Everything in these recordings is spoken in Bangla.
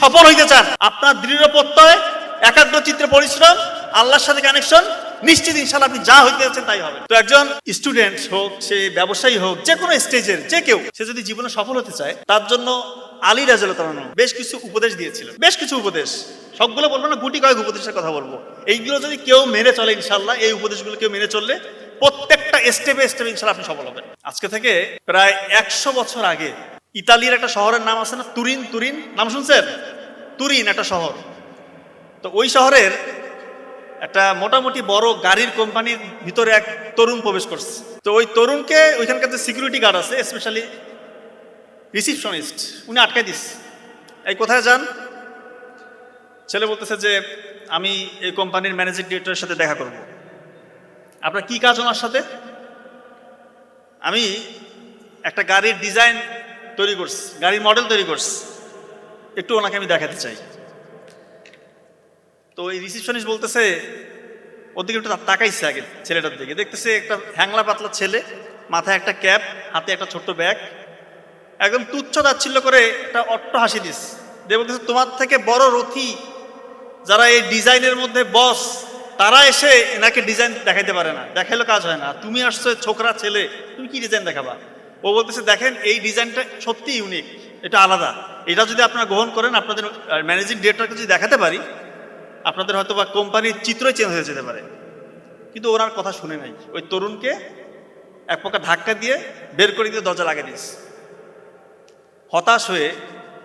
সফল হইতে চান, আপনার দৃঢ় প্রত্যয়, একাগ্র চিত্রে পরিশ্রম, আল্লাহর সাথে কানেকশন, নিশ্চিত ইনশাআল্লাহ আপনি যা হইতে যাচ্ছেন তাই হবে। তো একজন স্টুডেন্ট হোক, সে ব্যবসায়ী হোক, যে কোনো স্টেজের যে কেউ, সে যদি জীবনে সফল হতে চায়, তার জন্য আলী রাদিয়াল্লাহু তাআলা বেশ কিছু উপদেশ দিয়েছিলেন। বেশ কিছু উপদেশ, সবগুলো বলবো না, গুটি কয়েক উপদেশের কথা বলবো। এইগুলো যদি কেউ মেনে চলে ইনশাআল্লাহ, এই উপদেশগুলো কেউ মেনে চললে প্রত্যেকটা স্টেপে স্টেপে ইনশাআল্লাহ আপনি সফল হবেন। আজকে থেকে প্রায় 100 বছর আগে ইতালির একটা শহরের নাম আছে না, তুরিন। তুরিন নাম শুনছেন? তুরিন একটা শহর। তো ওই শহরের একটা মোটামুটি বড় গাড়ির কোম্পানির ভিতরে এক তরুণ প্রবেশ করছে। তো ওই তরুণকে ওইখানকার যে সিকিউরিটি গার্ড আছে, স্পেশালি রিসিপশনিস্ট, উনি আটকাই দিস। এই কোথায় যান? ছেলে বলতেছে যে আমি এই কোম্পানির ম্যানেজিং ডিরেক্টরের সাথে দেখা করব। আপনার কি কাজ ওনার সাথে? আমি একটা গাড়ির ডিজাইন তৈরি করছি, গাড়ির মডেল তৈরি করছি, একটু ওনাকে আমি দেখাতে চাই। তো এই রিসিপশনিস্ট বলতেছে, ওদিকে একটু তাকাইছে আগে ছেলেটার দিকে, দেখতেছে একটা হ্যাংলা পাতলা ছেলে, মাথায় একটা ক্যাপ, হাতে একটা ছোট্ট ব্যাগ, একদম তুচ্ছ তাচ্ছিল্য করে একটা অট্ট হাসি দিস দিয়ে বলতেছে, তোমার থেকে বড় রথী যারা এই ডিজাইনের মধ্যে বস, তারা এসে এনাকে ডিজাইন দেখাইতে পারে না, দেখাইলে কাজ হয় না। তুমি আসছো ছোকরা ছেলে, তুমি কি ডিজাইন দেখাবা? ও বলতেছে, দেখেন এই ডিজাইনটা সত্যি ইউনিক, এটা আলাদা, এটা যদি আপনারা গ্রহণ করেন, আপনাদের ম্যানেজিং ডিরেক্টরকে যদি দেখাতে পারি, আপনাদের হয়তো বা কোম্পানির চিত্রই চেঞ্জ হয়ে যেতে পারে। কিন্তু ওনার কথা শুনে নাই, ওই তরুণকে এক প্রকার ধাক্কা দিয়ে বের করে দিয়ে দরজা লাগিয়ে দিস। হতাশ হয়ে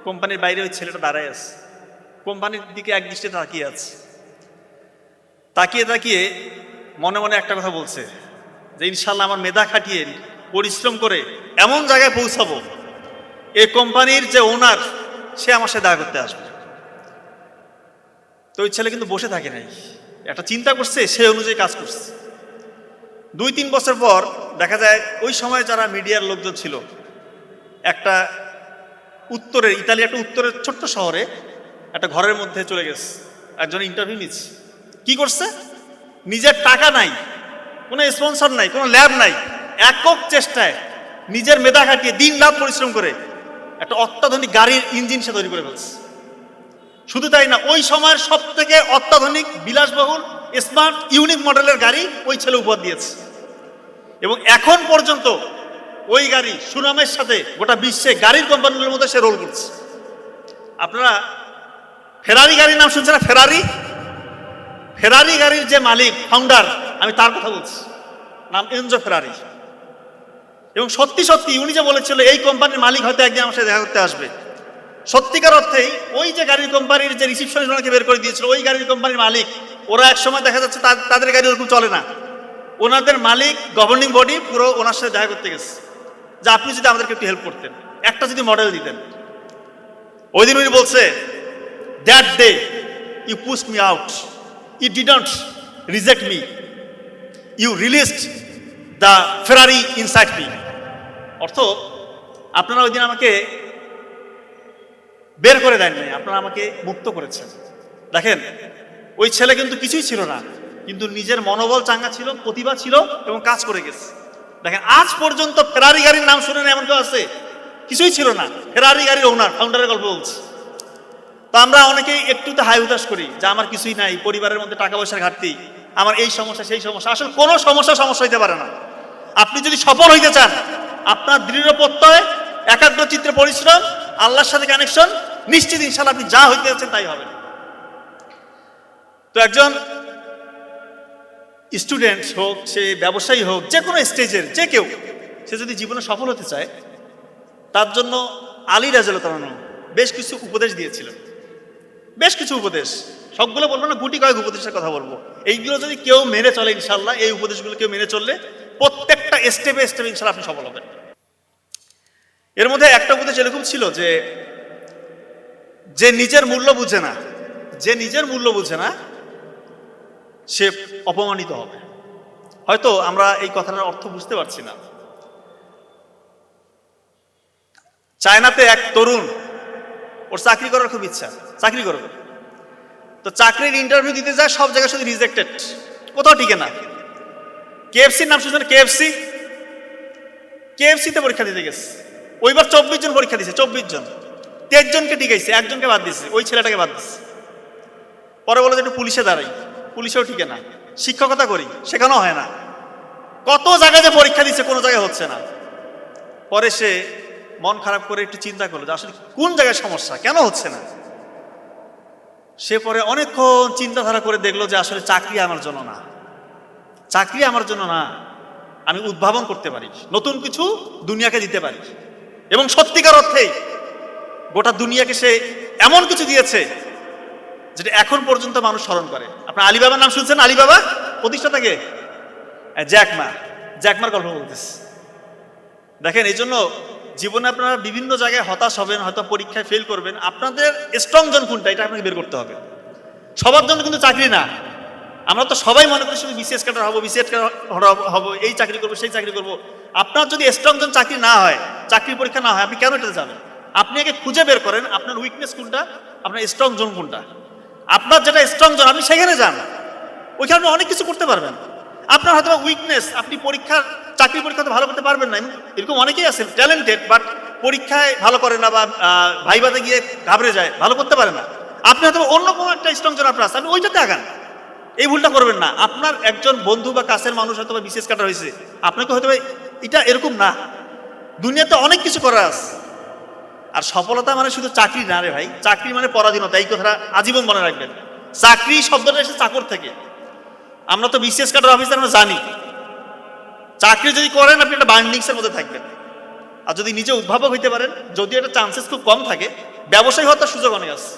কোম্পানির বাইরে ওই ছেলেটা দাঁড়ায় আছে, কোম্পানির দিকে এক দৃষ্টিতে তাকিয়ে আছে। তাকিয়ে তাকিয়ে মনে মনে একটা কথা বলছে যে ইনশাল্লাহ আমার মেধা খাটিয়ে পরিশ্রম করে এমন জায়গায় পৌঁছাবো, এই কোম্পানির যে ওনার, সে আমার সাথে দেখা করতে আসবে। তো ওই ছেলে কিন্তু বসে থাকে নাই, একটা চিন্তা করছে, সে অনুযায়ী কাজ করছে। 2-3 বছর পর দেখা যায় ওই সময় যারা মিডিয়ার লোকজন ছিল, একটা উত্তরের, ইতালি একটা উত্তরের ছোট্ট শহরে একটা ঘরের মধ্যে চলে গেছে, একজন ইন্টারভিউ নিচ্ছে। কি করছে? নিজের টাকা নাই, কোনো স্পন্সর নাই, কোনো ল্যাব নাই, একক চেষ্টায় নিজের মেধা খাটিয়ে দিন রাত পরিশ্রম করে একটা অত্যাধুনিক গাড়ির ইঞ্জিন সে তৈরি করে ফেলছে। শুধু তাই না, ওই সময়ের সব থেকে অত্যাধুনিক, বিলাসবহুল, স্মার্ট, ইউনিক মডেলের গাড়ি ওই ছেলে উপহার দিয়েছে। এবং এখন পর্যন্ত ওই গাড়ি সুনামের সাথে গোটা বিশ্বে গাড়ির কোম্পানিগুলোর মধ্যে সে রোল করছে। আপনারা ফেরারি গাড়ির নাম শুনছেন না? ফেরারি ফেরারি গাড়ির যে মালিক, ফাউন্ডার, আমি তার কথা বলছি, নাম এনজো ফেরারি। এবং সত্যি সত্যি উনি যে বলেছিল এই কোম্পানির মালিক হয়তো একদিন আমার সাথে দেখা করতে আসবে, সত্যিকার অর্থেই ওই যে গাড়ির কোম্পানির যে রিসিপশনিস্ট ওনাকে বের করে দিয়েছিল, ওই গাড়ির কোম্পানির মালিক, ওরা এক সময় দেখা যাচ্ছে তাদের গাড়ি ওরকম চলে না, ওনাদের মালিক গভর্নিং বডি পুরো ওনার সাথে দেখা করতে গেছে যে আপনি যদি আমাদেরকে একটু হেল্প করতেন, একটা যদি মডেল দিতেন। ওই দিন উনি বলছে, that day you pushed me out, you didn't reject me, you released the Ferrari inside me. অর্থ, আপনারা ওই দিন আমাকে বের করে দেননি, আপনারা আমাকে মুক্ত করেছেন। দেখেন, ওই ছেলে কিন্তু কিছুই ছিল না, কিন্তু নিজের মনোবল চাঙ্গা ছিল, প্রতিভা ছিল এবং কাজ করে গেছে। দেখেন, আজ পর্যন্ত ফেরারি গাড়ির নাম শুনেন এমন কেউ আছে? কিছুই ছিল না, ফেরারি গাড়ির ওনার, ফাউন্ডারের গল্প বলছে। তো আমরা অনেকেই একটু তো হাই হুতাশ করি যে আমার কিছুই নাই, পরিবারের মধ্যে টাকা পয়সার ঘাটতি, আমার এই সমস্যা সেই সমস্যা। আসলে কোনো সমস্যা হইতে পারে না। আপনি যদি সফল হইতে চান, আপনার দৃঢ় প্রত্যয়, একাগ্র চিত্রে পরিশ্রম, আল্লাহর সাথে কানেকশন, নিশ্চিত ইনশাআল্লাহ আপনি যা হইতে যাচ্ছেন তাই হবে। তো একজন স্টুডেন্ট হোক, সে ব্যবসায়ী হোক, যে কোনো স্টেজের যে কেউ, সে যদি জীবনে সফল হতে চায়, তার জন্য আলী রাদিয়াল্লাহু তাআলা বেশ কিছু উপদেশ দিয়েছিলেন। বেশ কিছু উপদেশ, সবগুলো বলবো না, গুটি কয়েক উপদেশের কথা বলবো। এইগুলো যদি কেউ মেনে চলে ইনশাআল্লাহ, এই উপদেশগুলো কেউ মেনে চললে প্রত্যেকটা স্টেপে স্টেপে ইনশাআল্লাহ আপনি সফল হবেন। এর মধ্যে একটা উপদেশ এরকম ছিল যে, যে নিজের মূল্য বুঝে না, যে নিজের মূল্য বুঝে না, সে অপমানিত হবে। হয়তো আমরা এই কথাটার অর্থ বুঝতে পারছি না। চায়নাতে এক তরুণ, ওর চাকরি করার খুব ইচ্ছা, চাকরি করবে। তো চাকরির ইন্টারভিউ দিতে যায়, সব জায়গায় শুধু রিজেক্টেড, কোথাও টিকে না। কেএফসির নাম শুনছেন? কেএফসিতে পরীক্ষা দিতে গেছে, ওইবার 24 জন পরীক্ষা দিয়েছে, 24 জন। 23 জনকে টিকাইছে, একজনকে বাদ দিচ্ছে, ওই ছেলেটাকে বাদ দিচ্ছে। পরে বলে যে একটু পুলিশে দাঁড়াই, পুলিশেও ঠিকে না। শিক্ষকতা করি, সেখানেও হয় না। কত জায়গায় যে পরীক্ষা দিচ্ছে, কোনো জায়গায় হচ্ছে না। পরে সে মন খারাপ করে একটু চিন্তা করলো যে আসলে কোন জায়গায় সমস্যা, কেন হচ্ছে না। সে পরে অনেকক্ষণ চিন্তাধারা করে দেখলো যে আসলে চাকরি আমার জন্য না, চাকরি আমার জন্য না, আমি উদ্ভাবন করতে পারি, নতুন কিছু দুনিয়াকে দিতে পারি। এবং সত্যিকার অর্থেই গোটা দুনিয়াকে সে এমন কিছু দিয়েছে যেটা এখন পর্যন্ত মানুষ স্মরণ করে। আপনার আলিবাবার নাম শুনছেন? আলিবাবা প্রতিষ্ঠাতাকে জ্যাকমার গল্প বলতেছে। দেখেন, এই জন্য জীবনে আপনারা বিভিন্ন জায়গায় হতাশ হবেন, হয়তো পরীক্ষায় ফেল করবেন। আপনাদের স্ট্রং জোন কোনটা, এটা আপনাকে বের করতে হবে। সবার জন্য কিন্তু চাকরি না। আমরা তো সবাই মনে করি শুধু বিসিএস ক্যাডার হবো, বিসিএস ক্যাডার হবো, এই চাকরি করবো, সেই চাকরি করবো। আপনার যদি স্ট্রং জোন চাকরি না হয়, চাকরি পরীক্ষা না হয়, আপনি কেন এটাতে যাবেন? আপনি আগে খুঁজে বের করেন আপনার উইকনেস কোনটা, আপনার স্ট্রং জোন কোনটা। আপনার যেটা স্ট্রং জোন, আপনি সেখানে যান, ওইখানে আপনি অনেক কিছু করতে পারবেন। আপনার হয়তো উইকনেস, আপনি চাকরি পরীক্ষাতে ভালো করতে পারবেন না, এরকম অনেকেই আছেন ট্যালেন্টেড, বাট পরীক্ষায় ভালো করে না, বা ভাইভাতে গিয়ে ঘাবড়ে যায়, ভালো করতে পারে না। আপনি হয়তো অন্য কোনো একটা স্ট্রং জোন আপনার আছে, আপনি ওইটাতে আগান। এই ভুলটা করবেন না। আপনার একজন বন্ধু বা কাছের মানুষ হয়তো বা বিশেষ কাটা হয়েছে, আপনাকে হয়তো এটা এরকম না, দুনিয়াতে অনেক কিছু করার আছে। আর সফলতা মানে শুধু চাকরি না রে ভাই, চাকরি মানে পরাধীনতা। এই কথাটা আজীবন মনে রাখবেন। চাকরি শব্দটা এসে চাকর থেকে। আমরা তো বিসিএস কাটার অফিসার, আমরা জানি চাকরি যদি করেন আপনি একটা বার্নিংসের মধ্যে থাকবেন। আর যদি নিজে উদ্ভাবক হইতে পারেন, যদি এটা চান্সেস খুব কম থাকে, ব্যবসায়ী হওয়ার সুযোগ অনেক আছে।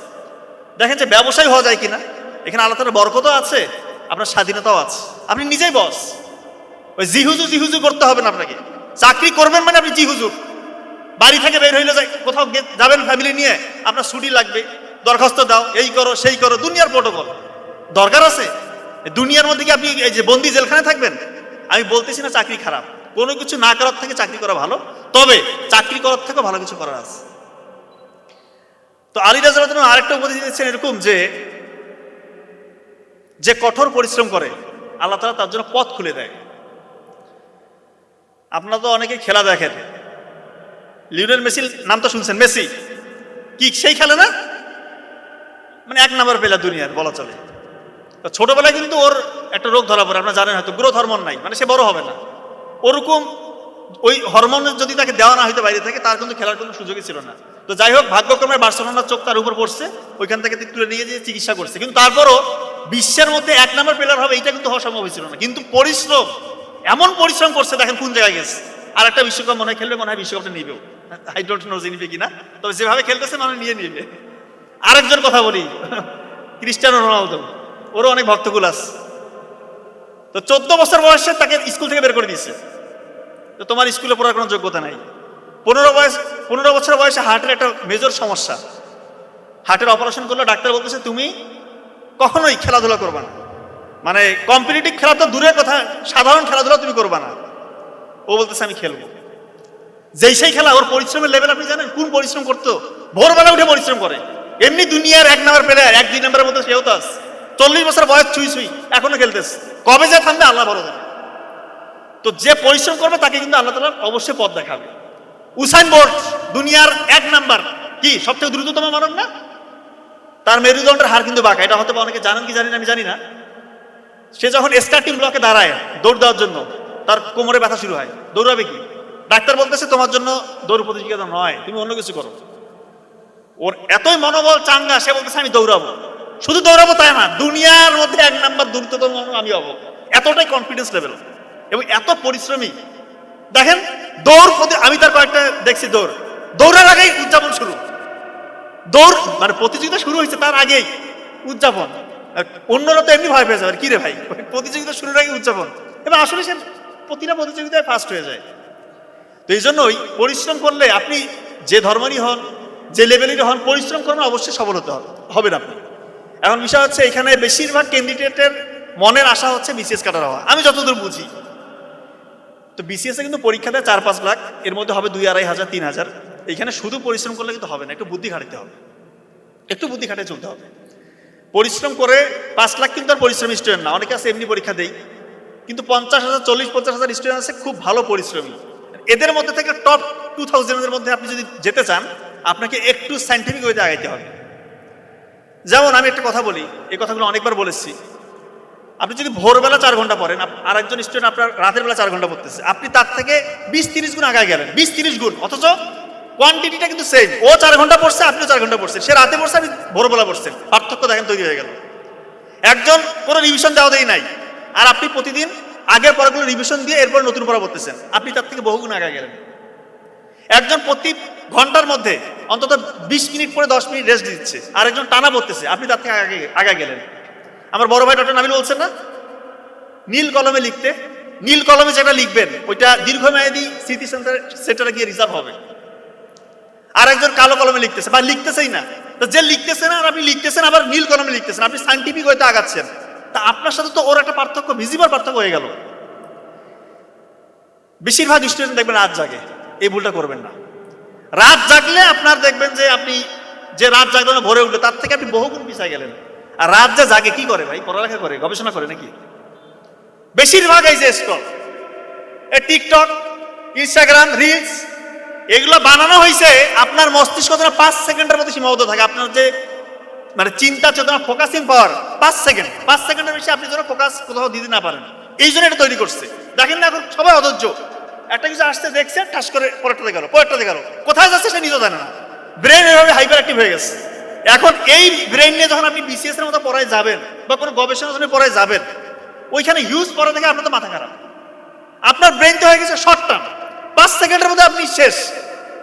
দেখেন যে ব্যবসায়ী হওয়া যায় কিনা, এখানে আল্লাহ তাআলার বরকতও আছে, আপনার স্বাধীনতাও আছে। আপনি নিজেই বস, ওই জিহুজু করতে হবে না আপনাকে। চাকরি করবেন মানে আপনি জিহুজুর। বাড়ি থেকে বের হইলে কোথাও যাবেন ফ্যামিলি নিয়ে, আপনার ছুটি লাগবে, দরখাস্ত দাও, এই করো সেই করো, দুনিয়ার প্রটোকল দরকার আছে। দুনিয়ার মধ্যে কি আপনি এই যে বন্দি জেলখানে থাকবেন? আমি বলতেছি না চাকরি খারাপ, কোনো কিছু না করার থেকে চাকরি করা ভালো, তবে চাকরি করার থেকেও ভালো কিছু করার আছে। তো আলী রাদিয়াল্লাহু আনহু আরেকটা উপদেশ দিয়েছেন এরকম, যে কঠোর পরিশ্রম করে আল্লাহ তাআলা তার জন্য পথ খুলে দেয়। আপনারা তো অনেকে খেলা দেখেন, লিওনেল মেসির নাম তো শুনছেন। মেসি কি সেই খেলে না, মানে 1 নাম্বার প্লেয়ার দুনিয়ার বলা চলে। ছোটবেলায় কিন্তু ওর একটা রোগ ধরা পড়ে, আপনারা জানেন হয়তো, গ্রোথ হরমোন নাই, মানে সে বড় হবে না। ওরকম ওই হরমোন যদি তাকে দেওয়া না হইতো বাইরে থেকে, তার কিন্তু খেলার কোনো সুযোগই ছিল না। তো যাই হোক, ভাগ্যক্রমে বার্সেলোনার চোখ তার উপর পড়ছে, ওইখান থেকে তুলে নিয়ে গিয়ে চিকিৎসা করছে। কিন্তু তারপরও বিশ্বের মধ্যে 1 নাম্বার প্লেয়ার হবে এটা কিন্তু হওয়া সম্ভব হয়েছিল না। কিন্তু পরিশ্রম, এমন পরিশ্রম করছে, দেখেন কোন জায়গায় গেছে। আর একটা বিশ্বকাপ মনে হয় খেলবে, মনে হয় বিশ্বকাপটা নিবেও, আই ডোন্ট নো যে নিবে কিনা, তবে যেভাবে খেলতেছে মানে নিয়ে নিবে। আরেকজন কথা বলি, ক্রিস্টিয়ানো রোনালদো, ওরও অনেক ভক্তকুল আছে। তো 14 বছর বয়সে তাকে স্কুল থেকে বের করে দিয়েছে, তো তোমার স্কুলে পড়ার কোনো যোগ্যতা নাই। 15 বছর বয়সে হার্টের একটা মেজর সমস্যা, হার্টের অপারেশন করলে ডাক্তার বলতেছে তুমি কখনোই খেলাধুলা করবা না, মানে কম্পিটিটিভ খেলা তো দূরের কথা, সাধারণ খেলাধুলা তুমি করবা না। ও বলতেছে আমি খেলবো। যেই সেই খেলা, ওর পরিশ্রমের লেভেল আপনি জানেন কোন পরিশ্রম করতো? ভোরবেলা উঠে পরিশ্রম করে। এমনি দুনিয়ার 1 নাম্বার প্লেয়ার, 1-2 নাম্বারের মধ্যে সেও তো আছে। 40 বছর বয়স ছুঁই এখনো খেলতেছে। কবে যে থামবে আল্লাহ ভালো জানে। তো যে পরিশ্রম করবে তাকে কিন্তু আল্লাহ তাআলা অবশ্যই পথ দেখাবে। উসাইন বোল্ট দুনিয়ার 1 নাম্বার, কি সবথেকে দ্রুততম মানব না? তার মেরুদণ্ডের হাড় কিন্তু বাঁকা, এটা হয়তো অনেকে জানেন কি জানেন আমি জানি না। সে যখন স্টার্টিং ব্লকে দাঁড়ায় দৌড় দেওয়ার জন্য, তার কোমরে ব্যথা শুরু হয়, দৌড়াবে কি? ডাক্তার বলতেছে তোমার জন্য দৌড় প্রতিযোগিতা নয়, তুমি অন্য কিছু করো। ওর এতই মনোবল চাঙ্গা, সে বলতেছে আমি দৌড়াবো। শুধু দৌড়াবো তাই না, দুনিয়ার মধ্যে 1 নাম্বার দ্রুততম আমি হবো, এতটাই কনফিডেন্স লেভেল এবং এত পরিশ্রমী। দেখেন দৌড়, আমি তার কয়েকটা দেখছি দৌড়ার আগেই উদযাপন শুরু। দৌড় মানে প্রতিযোগিতা শুরু হয়েছে তার আগেই উদযাপন। অন্যরা তো এমনি ভয় পেয়ে যাবে, কি রে ভাই প্রতিযোগিতা শুরুর আগে উদযাপন, এবং আসলে সে প্রতিটা প্রতিযোগিতায় ফার্স্ট হয়ে যায়। তো এই জন্যই পরিশ্রম করলে আপনি যে ধর্মেরই হন, যে লেভেলেরই হন, পরিশ্রম করেন অবশ্যই সফল হতে হবেন আপনি। এখন বিষয় হচ্ছে এখানে বেশিরভাগ ক্যান্ডিডেটের মনের আশা হচ্ছে বিসিএস কাটার হওয়া, আমি যতদূর বুঝি। তো বিসিএস এ কিন্তু পরীক্ষা দেয় 4-5 লাখ, এর মধ্যে হবে 2-2.5 হাজার 3 হাজার। এখানে শুধু পরিশ্রম করলে কিন্তু হবে না, একটু বুদ্ধি খাটাতে হবে, একটু বুদ্ধি খাটিয়ে চলতে হবে। পরিশ্রম করে 5 লাখ কিন্তু আর পরিশ্রমী স্টুডেন্ট না, অনেকে আছে এমনি পরীক্ষা দেয়, কিন্তু 50,000 40-50,000 স্টুডেন্ট আছে খুব ভালো পরিশ্রমী। এদের মধ্যে থেকে টপ 2000 এর মধ্যে আপনি যদি যেতে চান, আপনাকে একটু সায়েন্টিফিক ওয়েতে আগাইতে হবে। যেমন আমি একটা কথা বলি, এই কথাগুলো অনেকবার বলেছি। আপনি যদি ভোরবেলা 4 ঘন্টা পড়েন, আর একজন স্টুডেন্ট আপনার রাতের বেলা 4 ঘন্টা পড়তেছে, আপনি তার থেকে 20-30 গুণ আগায় গেলেন, 20-30 গুণ, অথচ কোয়ান্টিটিটা কিন্তু সেম। ও 4 ঘন্টা পড়ছে, আপনিও 4 ঘন্টা পড়ছেন, সে রাতে পড়ছে, আপনি ভোরবেলা পড়ছেন, পার্থক্য দেখেন তৈরি হয়ে গেল। একজন কোনো রিভিশন দেওয়া দেই নাই, আর আপনি প্রতিদিন আগের পড়াগুলো রিভিশন দিয়ে এরপর নতুন পড়া পড়তেছেন, আপনি তার থেকে বহুগুণ আগায় গেলেন। একজন প্রতি ঘন্টার মধ্যে অন্তত 20 মিনিট পরে 10 মিনিট রেস্ট দিচ্ছে, আর একজন টানা পড়তেছে, আপনি তার থেকে আগে গেলেন। আমার বড় ভাই ডক্টর নাবিল বলছেন না, নীল কলমে লিখতে, নীল কলমে যেটা লিখবেন ওইটা দীর্ঘমেয়াদী স্মৃতি সেন্টারে গিয়ে রিজার্ভ হবে। আর একজন কালো কলমে লিখতেছে বা লিখতেছেই না, তো যে লিখতেছে না আর আপনি লিখতেছেন, আবার নীল কলমে লিখতেছেন, আপনি সায়েন্টিফিক হয়তো আগাচ্ছেন, তা আপনার সাথে তো ওর একটা পার্থক্য, ভিজিবল পার্থক্য হয়ে গেল। বেশিরভাগ স্টুডেন্ট দেখবেন রাত জাগে, এই ভুলটা করবেন না। রাত জাগলে আপনার দেখবেন যে আপনি যে রাত জাগলেন ভরে উঠলো, তার থেকে আপনি বহুগুণ পিছিয়ে গেলেন। আর রাত যে জাগে কি করে ভাই? পড়ালেখা করে, গবেষণা করে নাকি? বেশিরভাগ এই যে স্ক্রল, এই টিকটক, ইনস্টাগ্রাম, রিলস, এগুলো বানানো হয়েছে আপনার মস্তিষ্ক যেন 5 সেকেন্ডের মধ্যে সীমাবদ্ধ থাকে। আপনার যে মানে চিন্তা চেতনা, ফোকাসিং পাওয়ার 5 সেকেন্ডের বেশি আপনি যেন ফোকাস কোথাও দিতে না পারেন, এই জন্য এটা তৈরি করছে। দেখেন না এখন সবাই অধৈর্য, একটা কিছু আসছে দেখছে, ঠাস করে পরেরটাতে গেল, কোথায় যাচ্ছে সে নিজেও জানে না। ব্রেন এভাবে হাইপার অ্যাক্টিভ হয়ে গেছে। এখন এই ব্রেন নিয়ে যখন আপনি বিসিএস এর মতো পড়ায় যাবেন বা কোনো গবেষণার জন্য পড়ায় যাবেন, ওইখানে হিউজ পড়া থেকে আপনার তো মাথা খারাপ। আপনার ব্রেন তো হয়ে গেছে শর্ট টার্ম, 5 সেকেন্ডের মধ্যে আপনি শেষ,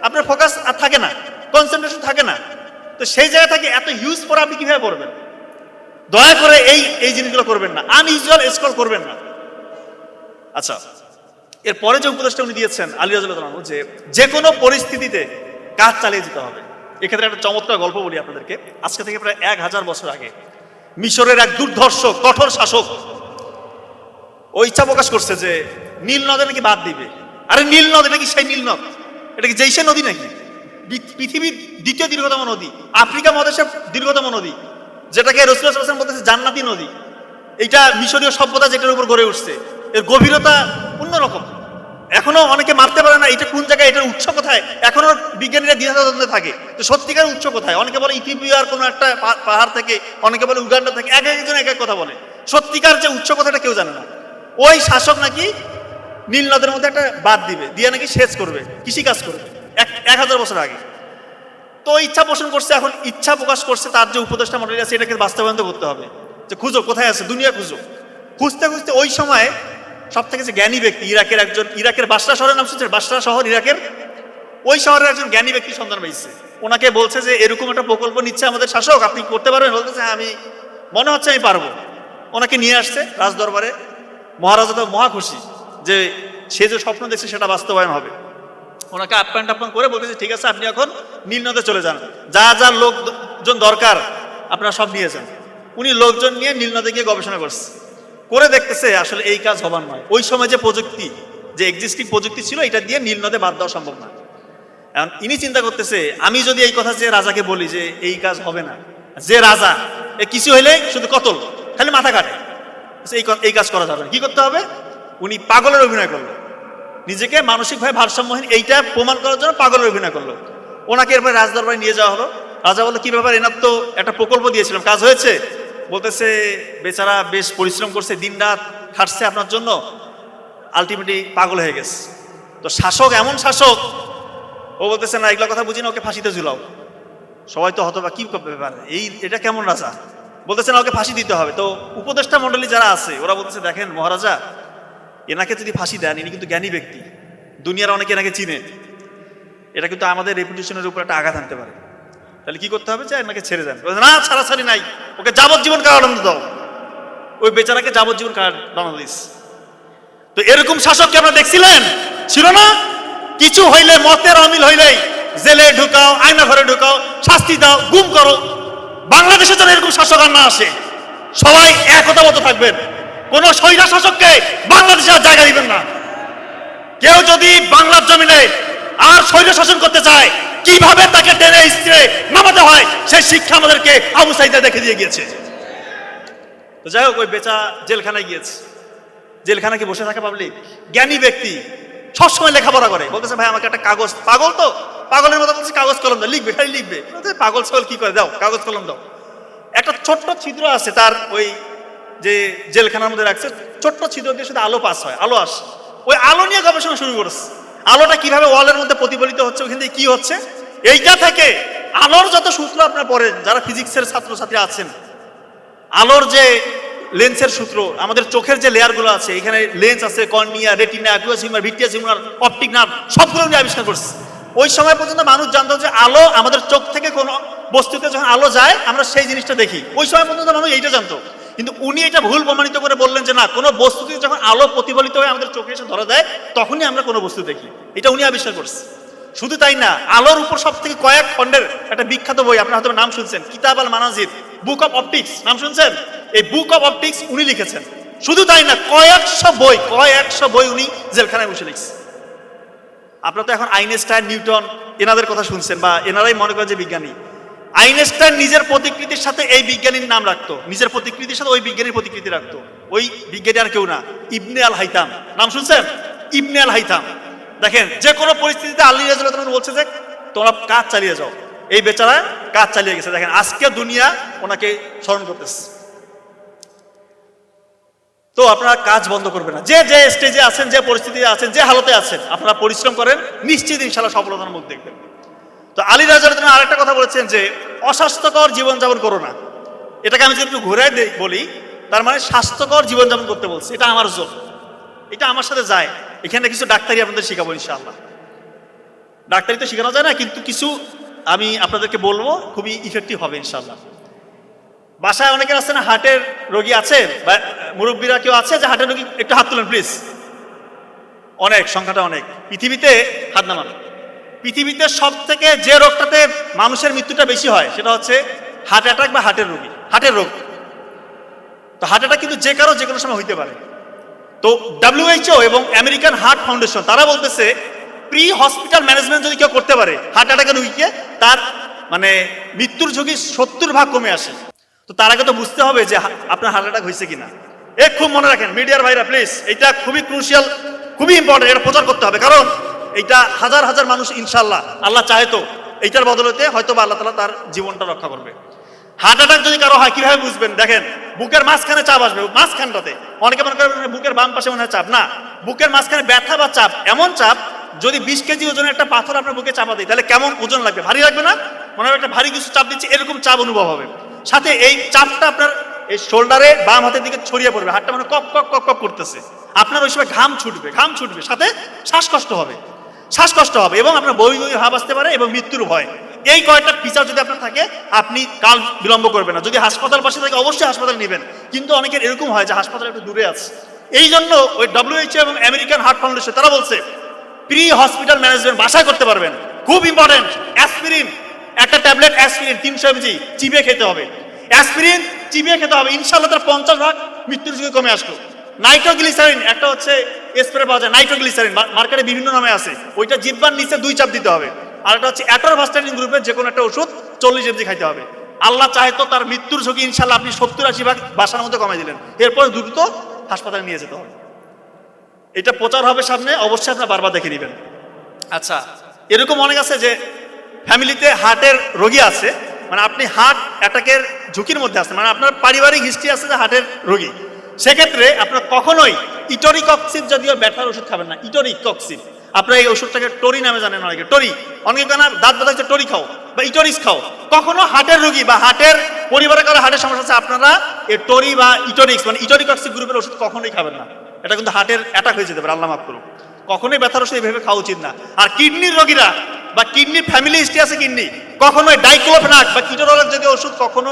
আপনার ফোকাস আর থাকে না, কনসেন্ট্রেশন থাকে না। তো সেই জায়গা থেকে এত হিউজ পড়া আপনি কিভাবে পড়বেন? দয়া করে এই জিনিসগুলো করবেন না, আনইউজুয়াল স্ক্রল করবেন না। আচ্ছা, এরপরে যে উপদেশটা উনি দিয়েছেন আলী রাদিয়াল্লাহু আনহু, যে কোনো পরিস্থিতিতে কাজ চালিয়ে যেতে হবে। এক্ষেত্রে একটা চমৎকার গল্প বলি আপনাদেরকে। আজকে থেকে প্রায় 1000 বছর আগে মিশরের এক দুর্ধর্ষ কঠোর শাসক ও ইচ্ছা প্রকাশ করছে যে নীল নদে নাকি বাদ দিবে। আরে নীল নদ, এটা কি সেই নীল নদ? এটা কি যেই নদী নাকি? পৃথিবীর দ্বিতীয় দীর্ঘতম নদী, আফ্রিকা মহাদেশের দীর্ঘতম নদী, যেটাকে রাসূলুল্লাহ সাল্লাল্লাহু আলাইহি ওয়াসাল্লাম বলতেছে জান্নাতি নদী। এইটা মিশরীয় সভ্যতা যেটার উপর গড়ে উঠছে, এর গভীরতা অন্যরকম। এখনো অনেকে মাপতে পারে না এটা কোন জায়গায়, এটার উৎস কোথায়, এখনো বিজ্ঞানীরা দ্বিধাদ্বন্দ্বে থাকে তো সত্যিকার উৎস কোথায়। অনেকে বলে ইথিওপিয়ার কোনো একটা পাহাড় থেকে, অনেকে বলে উগান্ডা থেকে, একজন এক এক কথা বলে। সত্যিকার যে উৎস কথাটা কেউ জানে না। ওই শাসক নাকি নীল নদের মধ্যে একটা বাদ দিবে, দিয়ে নাকি সেচ করবে, কৃষি কাজ করবে 1000 বছর আগে। তো ইচ্ছা পোষণ করছে, এখন ইচ্ছা প্রকাশ করছে, তার যে উপদেষ্টা মণ্ডলী আছে এটাকে বাস্তবায়ন করতে হবে, যে খুঁজো কোথায় আছে দুনিয়া, খুঁজতে ওই সময় সব থেকে যে জ্ঞানী ব্যক্তি, ইরাকের বাসরা শহরের নাম শুনছেন? বাসরা শহর ইরাকের, ওই শহরের একজন জ্ঞানী ব্যক্তির সন্ধান পেয়েছে। ওনাকে বলছে যে এরকম একটা প্রকল্প নিচ্ছে আমাদের শাসক, আপনি করতে পারবেন? বলতেছে হ্যাঁ, আমি মনে হচ্ছে আমি পারবো। ওনাকে নিয়ে আসছে রাজদরবারে। মহারাজা তো মহা খুশি যে সে যে স্বপ্ন দেখছে সেটা বাস্তবায়ন হবে। ওনাকে আপ্যায়ন টাপ্যায়ন করে বলতেছে ঠিক আছে, আপনি এখন নীল নদে চলে যান, যা যা লোকজন দরকার আপনারা সব নিয়ে যান। উনি লোকজন নিয়ে নীল নদে গিয়ে গবেষণা করে দেখতেছে আসলে এই কাজ হবার নয়। ওই সময় যে প্রযুক্তি, যে এক্সিস্টিং প্রযুক্তি ছিল, এটা দিয়ে নীল নদে বাদ দেওয়া সম্ভব না। এখন ইনি চিন্তা করতেছে আমি যদি এই কথা যে রাজাকে বলি যে এই কাজ হবে না, যে রাজা এ কিছু হইলে শুধু কতল, খালি মাথা কাটে, এই কাজ করা যাবে না। কি করতে হবে? উনি পাগলের অভিনয় করলো, নিজেকে মানসিকভাবে ভারসাম্যহীন এইটা প্রমাণ করার জন্য পাগলের অভিনয় করলো। ওনাকে এরপরে রাজদরবারে নিয়ে যাওয়া হলো। রাজা বললো কি ব্যাপার, এনার তো একটা প্রকল্প দিয়েছিলাম, কাজ হয়েছে? বলতেছে বেচারা বেশ পরিশ্রম করছে, দিন রাত খাটছে আপনার জন্য, আলটিমেটলি পাগল হয়ে গেছে। তো শাসক এমন শাসক, ও বলতেছে না এগুলো কথা বুঝি না, ওকে ফাঁসিতে ঝুলাও। সবাই তো হতবা, কি ব্যাপার, এটা কেমন রাজা? বলতেছে না ওকে ফাঁসি দিতে হবে। তো উপদেষ্টা মণ্ডলী যারা আছে ওরা বলতেছে দেখেন মহারাজা, এনাকে যদি ফাঁসি দেন, ইনি কিন্তু জ্ঞানী ব্যক্তি, দুনিয়ার অনেকে এনাকে চিনে, এটা কিন্তু আমাদের রেপুটেশনের উপর একটা আঘাত আনতে পারে। তাহলে কি করতে হবে? যে এনাকে ছেড়ে দেন। না, ছাড়াছাড়ি নাই, ওকে যাবজ্জীবন কারাদণ্ড দাও। ওই বেচারাকে যাবজ্জীবন কারাদণ্ড দিস। তো এরকম শাসক কি আপনারা দেখছিলেন? ছিল না? কিছু হইলে, মতের অমিল হইলেই জেলে ঢুকাও, আয়না ঘরে ঢুকাও, শাস্তি দাও, গুম করো। বাংলাদেশে যেন এরকম শাসক আর না আসে। সবাই একতাবদ্ধ থাকবেন, কোন স্বৈরা শাসককে বাংলাদেশে আর জায়গা দিবেন না। কেউ যদি বাংলার জমিনে আর স্বৈর শাসন করতে চায়, কিভাবে তাকে টেনে হিচড়ে নামাতে হয় সেই শিক্ষা আমাদেরকে আবু সাঈদ দেখে দিয়ে গিয়েছে। তো যাই হোক, ওই বেচা জেলখানায় গিয়েছে। জেলখানায় কি বসে থাকে পাবলিক? জ্ঞানী ব্যক্তি, সবসময় লেখাপড়া করে। বলতেছে ভাই আমাকে একটা কাগজ, পাগল তো পাগলের মতো বলছে কাগজ কলম দাও, লিখবে, খালি লিখবে। পাগল ছাগল কি করে, দাও কাগজ কলম দাও। একটা ছোট্ট ছিদ্র আছে তার, ওই যে জেলখানার মধ্যে রাখছে, ছোট্ট ছিদ্র দিয়ে শুধু আলো পাস হয়, আলো আসে। ওই আলো নিয়ে গবেষণা শুরু করেছে, আলোটা কিভাবে ওয়ালের মধ্যে প্রতিফলিত হচ্ছে, ওইখান থেকে কি হচ্ছে। এইটা থেকে আলোর যত সূত্র আপনারা পড়েন, যারা ফিজিক্সের ছাত্রছাত্রী আছেন, আলোর যে লেন্সের সূত্র, আমাদের চোখের যে লেয়ারগুলো আছে, এখানে লেন্স আছে, cornea, retina, aqueous humour, vitreous humour, optic nerve, সবগুলো নিয়ে আবিষ্কার করছে। ওই সময় পর্যন্ত মানুষ জানতো যে আলো আমাদের চোখ থেকে কোনো বস্তুতে যখন আলো যায় আমরা সেই জিনিসটা দেখি, ওই সময় পর্যন্ত মানুষ এইটা জানতো। কিন্তু উনি এটা ভুল প্রমাণিত করে বললেন যে না, কোনো বস্তুতে যখন আলো প্রতিফলিত হয়ে আমাদের চোখে এসে ধরা দেয় তখনই আমরা কোনো বস্তু দেখি। এটা উনি আবিষ্কার করছে। শুধু তাই না, আলোর উপর সব থেকে কয়েক খণ্ডের একটা বিখ্যাত বই, আপনার হয়তো নাম শুনছেন, কিতাব আল মানাজির, বুক অফ অপটিক্স, নাম শুনছেন? এই বুক অফ অপটিক্স উনি লিখেছেন। শুধু তাই না, কয়েকশো বই উনি জেলখানায় বসে লিখছে। আপনারা তো এখন আইনস্টাইন, নিউটন এনাদের কথা শুনছেন, বা এনারাই মনে করেন যে বিজ্ঞানী। আইনস্টাইন নিজের প্রতিকৃতির সাথে এই বিজ্ঞানীর নাম রাখতো, নিজের প্রতিকৃতির সাথে ওই বিজ্ঞানীর প্রতিকৃতি রাখতো। ওই বিজ্ঞানী আর কেউ না, ইবনে আল হাইতাম, নাম শুনছেন? ইবনে আল হাইতাম। দেখেন, যে কোনো পরিস্থিতিতে আলী রাদিয়াল্লাহু তাআলা বলছে যে তোমরা কাজ চালিয়ে যাও, এই বেচারা কাজ চালিয়ে গেছে। দেখেন আজকে দুনিয়া ওনাকে স্মরণ করতেছে। তো আপনারা কাজ বন্ধ করবেন না, যে যে স্টেজে আছেন, যে পরিস্থিতিতে আছেন, যে হালতে আছেন, আপনারা পরিশ্রম করেন, নিশ্চিত ইনশাআল্লাহ সফলতার মুখ দেখবেন। তো আলী রাদিয়াল্লাহু তাআলা আরেকটা কথা বলেছেন যে অস্বাস্থ্যকর জীবনযাপন করো না। এটাকে আমি যদি একটু ঘুরে বলি, তার মানে স্বাস্থ্যকর জীবনযাপন করতে বলছে। এটা আমার জোর, এটা আমার সাথে যায়। এখানে কিছু ডাক্তারি আপনাদের শেখাবো ইনশাআল্লাহ। ডাক্তারি তো শেখানো যায় না, কিন্তু কিছু আমি আপনাদেরকে বলবো, খুবই ইফেক্টিভ হবে ইনশাআল্লাহ। বাসায় অনেকের আছে না হার্টের রোগী আছে, বা মুরব্বীরা কেউ আছে যে হার্টের রোগী? একটু হাত তুলেন প্লিজ। অনেক, সংখ্যাটা অনেক। পৃথিবীতে হাত নামান। পৃথিবীতে সব থেকে যে রোগটাতে মানুষের মৃত্যুটা বেশি হয় সেটা হচ্ছে হার্ট অ্যাটাক বা হার্টের রোগী, হার্টের রোগ। তো হার্ট অ্যাটাক কিন্তু যে কারো যে কোনো সময় হইতে পারে। তো WHO এবং আমেরিকান হার্ট ফাউন্ডেশন তারা বলতেছে প্রি হসপিটাল ম্যানেজমেন্ট যদি কেউ করতে পারে হার্ট অ্যাটাকের রোগীকে, তার মানে মৃত্যুর ঝুঁকি 70% কমে আসে। তো তার আগে তো বুঝতে হবে যে আপনার হার্ট অ্যাটাক হয়েছে কিনা। খুব মনে রাখেন মিডিয়ার ভাইরা প্লিজ, এটা খুবই ক্রুশিয়াল, খুবই ইম্পর্টেন্ট, এটা প্রচার করতে হবে। কারণ এইটা হাজার হাজার মানুষ ইনশাআল্লাহ, আল্লাহ চাহে তো এইটার বদলতে হয়তো বা আল্লাহ তাআলা তার জীবনটা রক্ষা করবে। হার্ট অ্যাটাক যদি কারো হয় কিভাবে বুঝবেন? দেখেন, বুকের মাঝখানে চাপ আসবে, মাঝখানটাতে। অনেকে মনে করেন বুকের বাম পাশে মনে হয় চাপ, না, বুকের মাঝখানে ব্যথা বা চাপ, এমন চাপ যদি 20 কেজি ওজনের একটা পাথর আপনার বুকে চাপা দিই তাহলে কেমন ওজন লাগবে? ভারী লাগবে না? মনে হয় একটা ভারী কিছু চাপ দিচ্ছে, এরকম চাপ অনুভব হবে। সাথে এই চাপটা আপনার এই শোল্ডারে বাম হাতের দিকে ছড়িয়ে পড়বে, হাতটা মানে কপ কপ কপ কপ করতেছে। আপনার ওই সময় ঘাম ছুটবে, সাথে শ্বাসকষ্ট হবে এবং আপনার বমি বমি ভাব আসতে পারে এবং মৃত্যুর ভয়। এই কয়েকটা ফিচার যদি আপনার থাকে, আপনি কাল বিলম্ব করবেন না। যদি হাসপাতাল পাশে থাকে অবশ্যই হাসপাতাল নেবেন, কিন্তু অনেকের এরকম হয় যে হাসপাতাল একটু দূরে আছে। এই জন্য ওই WHO এবং আমেরিকান হার্ট ফাউন্ডেশন তারা বলছে প্রি হসপিটাল ম্যানেজমেন্ট বাসায় করতে পারবেন। খুব ইম্পর্টেন্ট, অ্যাসপিরিন, একটা ট্যাবলেট অ্যাসপিরিন 300 mg চিবিয়ে খেতে হবে। অ্যাসপিরিন চিবিয়ে খেতে হবে, ইনশাআল্লাহ তার 50% মৃত্যুর ঝুঁকি কমে আসলো। নাইট্রোগ্লিসারিন একটা হচ্ছে স্প্রে পাওয়া যায়, নাইট্রোগ্লিসারিন মার্কেটে বিভিন্ন নামে আছে, ওইটা জিহ্বার নিচে 2 চাপ দিতে হবে। আর একটা হচ্ছে অ্যাটরভাস্টাটিন গ্রুপের যে কোনো একটা ওষুধ 40 mg খাইতে হবে। আল্লাহ চাহে তো তার মৃত্যুর ঝুঁকি ইনশাআল্লাহ আপনি 70-80% বাসার মধ্যে কমাই দিলেন, এরপর দ্রুত হাসপাতালে নিয়ে যেতে হবে। এটা প্রচার হবে সামনে, অবশ্যই আপনারা বারবার দেখে নেবেন। আচ্ছা, এরকম অনেক আছে যে ফ্যামিলিতে হার্টের রোগী আছে, মানে আপনি হার্ট অ্যাটাকের ঝুঁকির মধ্যে আছেন, মানে আপনার পারিবারিক হিস্ট্রি আছে যে হার্টের রোগী। সেক্ষেত্রে আপনার কখনোই ইটোরিকক্সিব জাতীয় ব্যথার ওষুধ খাবেন না। ইটোরিকক্সিব, আপনার এই ওষুধটাকে টরি নামে জানেন অনেকে, টরি, অনেকে কেনা দাঁত ব্যথা হচ্ছে টরি খাও বা ইটোরিক্স খাও। কখনো হার্টের রোগী বা হার্টের পরিবারে কারো হার্টের সমস্যা আছে, আপনারা এই টরি বা ইটোরিক্স মানে ইটোরিকক্সিব গ্রুপের ওষুধ কখনোই খাবেন না। এটা কিন্তু হার্টের অ্যাটাক হয়ে যেতে পারে, আল্লাহ মাফ করুন। কখনোই ব্যথার ওষুধ এইভাবে খাওয়া উচিত না। আর কিডনির রোগীরা বা কিডনির ফ্যামিলি হিস্ট্রি আছে কিডনি, কখনোই ডাইক্লোফেনাক বা কিটোরোলাক জাতীয় ওষুধ কখনো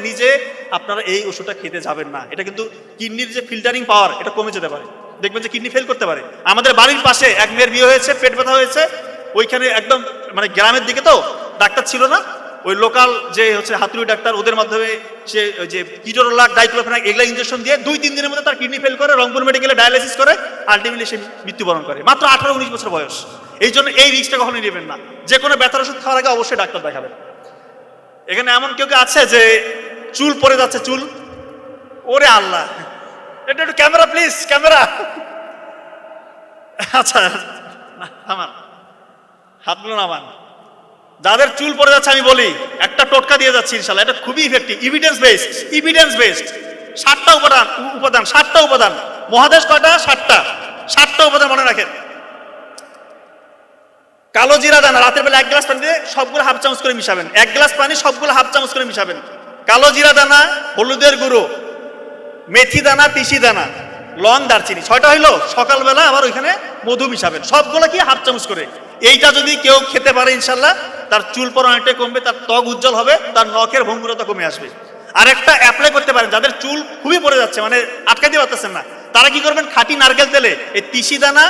নিজে আপনারা এই ওষুধটা খেতে যাবেন না। এটা কিন্তু কিডনির যে ফিল্টারিং পাওয়ার এটা কমে যেতে পারে, দেখবেন যে কিডনি ফেল করতে পারে। আমাদের বাড়ির পাশে এক মেয়ের বিয়ে হয়েছে, পেট ব্যথা হয়েছে, ওইখানে একদম মানে গ্রামের দিকে তো ডাক্তার ছিল না, ওই লোকাল যে হচ্ছে হাতুড়ি ডাক্তার, ওদের মাধ্যমে সে ওই যে কিটোরোলাক ডাইক্লোফেনাক এগুলা ইঞ্জেকশন দিয়ে 2-3 দিনের মধ্যে তার কিডনি ফেল করে, রংপুর মেডিকেলে ডায়ালিসিস করে, আলটিমেটলি সে মৃত্যুবরণ করে, মাত্র 18-19 বছর বয়স। এই জন্য এই রিস্কটা কখনোই নেবেন না। যে কোনো ব্যথার ওষুধ খাওয়ার আগে অবশ্যই ডাক্তার দেখাবেন। এখানে এমন কেউ আছে যে চুল পড়ে যাচ্ছে, চুল, ওরে আল্লাহ, এটা একটু ক্যামেরা প্লিজ, ক্যামেরা। আচ্ছা নামান, হাতগুলো নামান। যাদের চুল পড়ে যাচ্ছে আমি বলি একটা টোটকা দিয়ে যাচ্ছি ইনশাল্লাহ, এটা খুবই ইফেক্টিভ, এভিডেন্স বেসড। 7টা উপাদান 7টা উপাদান। মহাদেশ কয়টা? 7টা উপাদান মনে রাখেন। কালো জিরা দানা রাতের বেলা 1 গ্লাস পানিতে সবগুলো হাফ চামচ করে মিশাবেন। 1 গ্লাস পানি সবগুলো হাফ চামচ করে মিশাবেন। কালো জিরা দানা, হলুদের গুঁড়ো, মেথি দানা, তিসি দানা, লং, দারচিনি, 6টা হইলো। সকালবেলা আবার ওইখানে মধু মিশাবেন, সবগুলো কি হাফ চামচ করে। এইটা যদি কেউ খেতে পারে ইনশাল্লাহ তার চুল পড়া অনেকটাই কমবে, তার ত্বক উজ্জ্বল হবে, তার নখের ভঙ্গুরতা কমে আসবে। আর একটা অ্যাপ্লাই করতে পারেন যাদের চুল খুবই পড়ে যাচ্ছে, মানে আটকাতে পারতেছেন না, তারা কি করবেন? খাঁটি নারকেল তেলে এই তিসি দানা,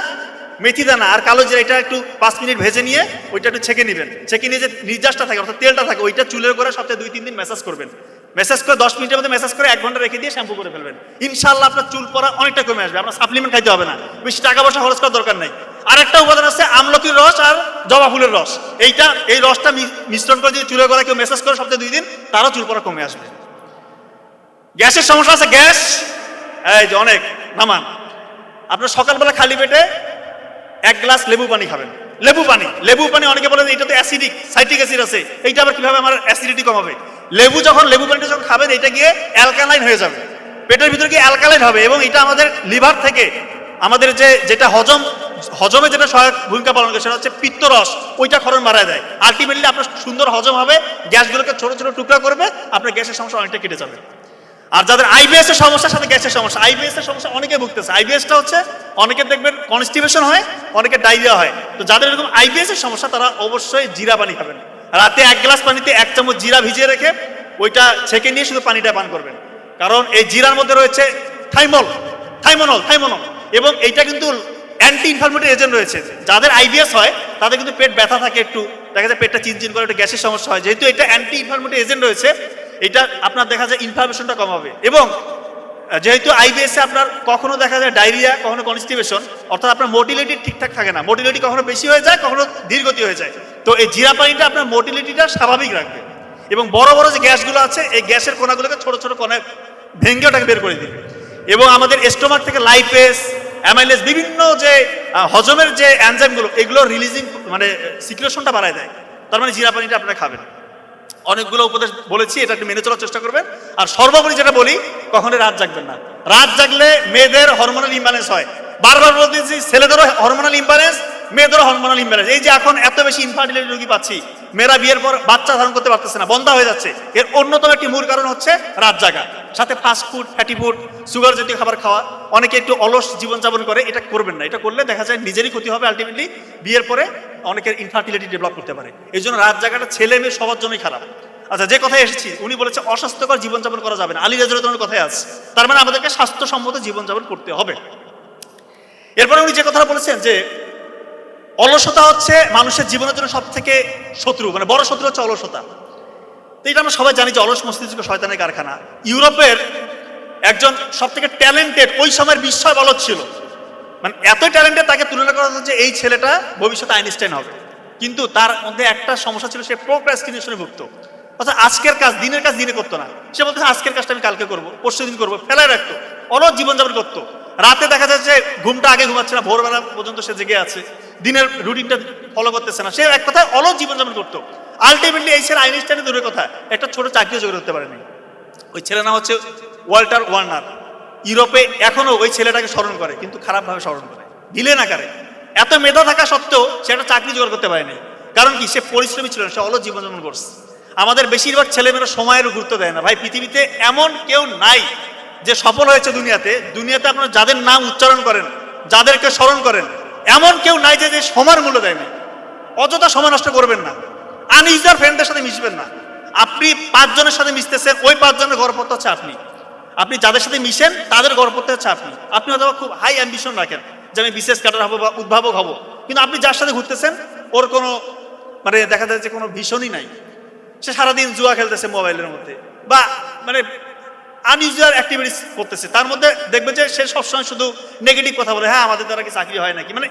মেথি দানা আর কালো জিরা এটা একটু 5 মিনিট ভেজে নিয়ে ওইটা একটু ছেঁকে নেবেন। ছেঁকে নিয়ে যে নির্যাসটা থাকে অর্থাৎ তেলটা থাকে ওইটা চুলের করে সপ্তাহে 2-3 দিন ম্যাসাজ করবেন। ম্যাসাজ করে 10 মিনিটের মধ্যে ম্যাসাজ করে 1 ঘন্টা রেখে দিয়ে শ্যাম্পু করে ফেলবেন। ইনশাআল্লাহ আপনার চুল পড়া অনেকটা কমে আসবে। আপনার সাপ্লিমেন্ট খাইতে হবে না, বেশি টাকা পয়সা খরচ করার দরকার নেই। আরেকটা উপাদান আছে আমলকির রস আর জবা ফুলের রস। এই রসটা মিশ্রণ করে যদি চুলের গোড়ায় কেউ ম্যাসাজ করে সপ্তাহে 2 দিন, তারও চুল পড়া কমে আসবে। গ্যাসের সমস্যা আছে, গ্যাস এই যে অনেক নামান। আপনার সকালবেলা খালি পেটে 1 গ্লাস লেবু পানি খাবেন। লেবু পানি অনেকে বলেন এটা তো অ্যাসিডিক, সাইট্রিক অ্যাসিড আছে, এইটা আবার কিভাবে আমার অ্যাসিডিটি কমাবে? লেবু পানিটা যখন খাবেন এটা গিয়ে অ্যালকালাইন হয়ে যাবে, পেটের ভিতরে গিয়ে অ্যালকালাইন হবে এবং এটা আমাদের লিভার থেকে আমাদের যেটা হজমে যেটা সহায়ক ভূমিকা পালন করে সেটা হচ্ছে পিত্তরস, ওইটা ক্ষরণ বাড়ায় দেয়। আলটিমেটলি আপনার সুন্দর হজম হবে, গ্যাসগুলোকে ছোট ছোট টুকরা করবে, আপনার গ্যাসের সমস্যা অনেকটা কেটে যাবে। আর যাদের আইবিএস এর সমস্যার সাথে গ্যাসের সমস্যা, আইবিএস এর সমস্যা অনেকে ভুগতেছে। আইবিএসটা হচ্ছে অনেকের দেখবেন কনস্টিপেশন হয়, অনেকের ডায়রিয়া হয়। তো যাদের এরকম আইবিএস এর সমস্যা তারা অবশ্যই জিরা পানি খাবেন। রাতে 1 গ্লাস পানিতে 1 চামচ জিরা ভিজিয়ে রেখে ওইটা ছেঁকে নিয়ে শুধু পানিটা পান করবেন। কারণ এই জিরার মধ্যে রয়েছে থাইমোনল এবং এইটা কিন্তু অ্যান্টি ইনফ্লামেটরি এজেন্ট রয়েছে। যাদের আইবিএস হয় তাদের কিন্তু পেট ব্যথা থাকে, একটু দেখা যায় পেটটা চিনচিন করে, একটু গ্যাসের সমস্যা হয়। যেহেতু এটা অ্যান্টি ইনফ্লামেটরি এজেন্ট রয়েছে, এটা আপনার দেখা যায় ইনফ্লামেশনটা কমাবে। এবং যেহেতু আইবিএসে আপনার কখনো দেখা যায় ডায়রিয়া, কখনো কনস্টিপেশন, অর্থাৎ আপনার মোটিলিটি ঠিকঠাক থাকে না, মোটিলিটি কখনো বেশি হয়ে যায়, কখনো ধীরগতি হয়ে যায়। তো এই জিরা পানিটা আপনার মোটিলিটিটা স্বাভাবিক রাখবে এবং বড় বড় যে গ্যাসগুলো আছে এই গ্যাসের কণাগুলোকে ছোট ছোট কণায় ভেঙে ওটাকে বের করে দিবে এবং আমাদের স্টোমাক থেকে লাইপেস, অ্যামাইলেস, বিভিন্ন যে হজমের যে এনজাইমগুলো এগুলো রিলিজিং মানে সিক্রেশনটা বাড়ায় দেয়। তার মানে জিরা পানিটা আপনারা খাবেন। অনেকগুলো উপদেশ বলেছি, এটা একটু মেনে চলার চেষ্টা করবেন। আর সর্বোপরি যেটা বলি, কখনোই রাত জাগবেন না। রাত জাগলে মেয়েদের হরমোনাল ইমব্যালেন্স হয়। বারবার বলতেছি, ছেলেদেরও হরমোনাল ইমব্যালেন্স, মেয়েদেরও হরমোনাল ইমব্যালেন্স। এই যে এখন এত বেশি ইনফার্টিলিটি রোগী পাচ্ছি, মেয়েরা বিয়ের পর বাচ্চা ধারণ করতে পারতেছে না, বন্ধ হয়ে যাচ্ছে, এর অন্যতম একটি মূল কারণ হচ্ছে রাত জাগা, সাথে fast food, fatty food, sugar জাতীয় খাবার খাওয়া। অনেকে একটু অলস জীবনযাপন করে, এটা করবেন না। এটা করলে দেখা যায় নিজেরই ক্ষতি হবে, আলটিমেটলি বিয়ের পরে অনেকের ইনফার্টিলিটি ডেভেলপ করতে পারে। এই জন্য রাত জাগাটা ছেলে মেয়ে সবার জন্যই খারাপ। আচ্ছা, যে কথায় এসেছি, উনি বলেছে অস্বাস্থ্যকর জীবনযাপন করা যাবে না। আলী রাদিয়াল্লাহু কথায় আছে, তার মানে আমাদেরকে স্বাস্থ্যসম্মত জীবনযাপন করতে হবে। এরপরে উনি যে কথাটা বলেছেন যে অলসতা হচ্ছে মানুষের জীবনের জন্য সব থেকে শত্রু, মানে বড় শত্রু হচ্ছে অলসতা। তো এটা আমরা সবাই জানি যে অলস মস্তিষ্ক শয়তানের কারখানা। ইউরোপের একজন সব থেকে ট্যালেন্টেড, ওই সময়ের বিস্ময় বলদ ছিল, মানে এত ট্যালেন্টেড, তাকে তুলনা করা হচ্ছে যে এই ছেলেটা ভবিষ্যতে আইনস্টাইন হবে। কিন্তু তার মধ্যে একটা সমস্যা ছিল, সে প্রোক্রাস্টিনেশনে ভুগত। অর্থাৎ আজকের কাজ, দিনের কাজ দিনে করতো না। সে বলতো আজকের কাজটা আমি কালকে করবো, পরশু দিন করবো, ফেলায় রাখতো, অলস জীবনযাপন করতো। রাতে দেখা যাচ্ছে ঘুমটা আগে ঘুমাচ্ছে না, ভোরবেলা পর্যন্ত সে জেগে আছে, দিনের রুটিনটা ফলো করতেছে না। সে এক কথায় অলস জীবনযাপন করতো। আলটিমেটলি এই ছেলে আইনস্টাইনের দূরের কথা একটা ছোট চাকরিও জোগাড় করতে পারেনি। ওই ছেলের নাম হচ্ছে ওয়াল্টার ওয়ার্নার। ইউরোপে এখনো ওই ছেলেটাকে স্মরণ করে, কিন্তু খারাপভাবে স্মরণ করে, ভিলেন আকারে। এত মেধা থাকা সত্ত্বেও সে একটা চাকরি জোগাড় করতে পারেনি। কারণ কি? সে পরিশ্রমী ছিল না, সে অলস জীবনযাপন করছে। আমাদের বেশিরভাগ ছেলেমেয়েরা সময়ের গুরুত্ব দেয় না। ভাই, পৃথিবীতে এমন কেউ নাই যে সফল হয়েছে দুনিয়াতে আপনারা যাদের নাম উচ্চারণ করেন, যাদেরকে স্মরণ করেন, এমন কেউ নাই যে সময়ের মূল্য দেয় না। অযথা সময় নষ্ট করবেন না, আনইউজুয়াল ফ্রেন্ডদের সাথে মিশবেন না। আপনি 5 জনের সাথে মিশতেছেন, ওই 5 জনের গড়পড়তা হচ্ছে আপনি যাদের সাথে মিশেন তাদের গড়পড়তা হচ্ছে আপনি হয়তো খুব হাই অ্যাম্বিশন রাখেন যে আমি বিশেষ ক্যাডার হবো বা উদ্ভাবক হবো, কিন্তু আপনি যার সাথে ঘুরতেছেন ওর কোনো মানে দেখা যায় যে কোনো ভীষণই নাই। সে সারাদিন জুয়া খেলতেছে মোবাইলের মধ্যে, বা মানে আনইউজুয়াল অ্যাক্টিভিটিস করতেছে। তার মধ্যে দেখবে যে সে সবসময় শুধু নেগেটিভ কথা বলে, হ্যাঁ আমাদের দ্বারা কি চাকরি হয় নাকি, মানে